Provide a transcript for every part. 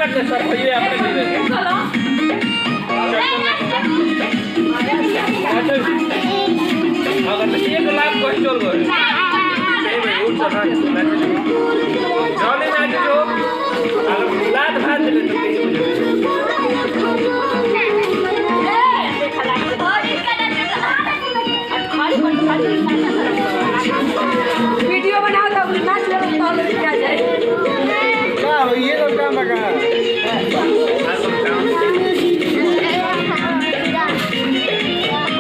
काट दे सब ये अपने दे दे अगर एक लाख कंट्रोल कर नहीं भाई उठ चला जाने ना जो अगर लात भात ले तो नहीं हो जाए वीडियो बनाओ तो नाच लो तो क्या जाए क्या हो ये तो काम लगा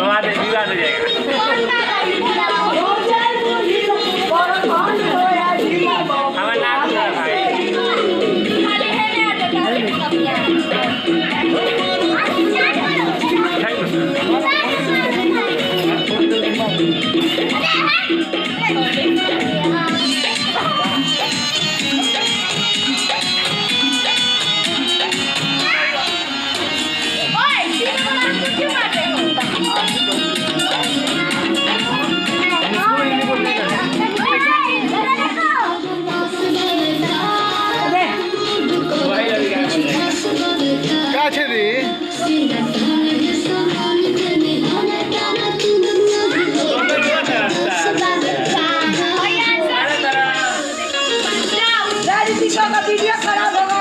आधे बिगाड़ जाएगा हमें ना भाई वीडियो खराब होगा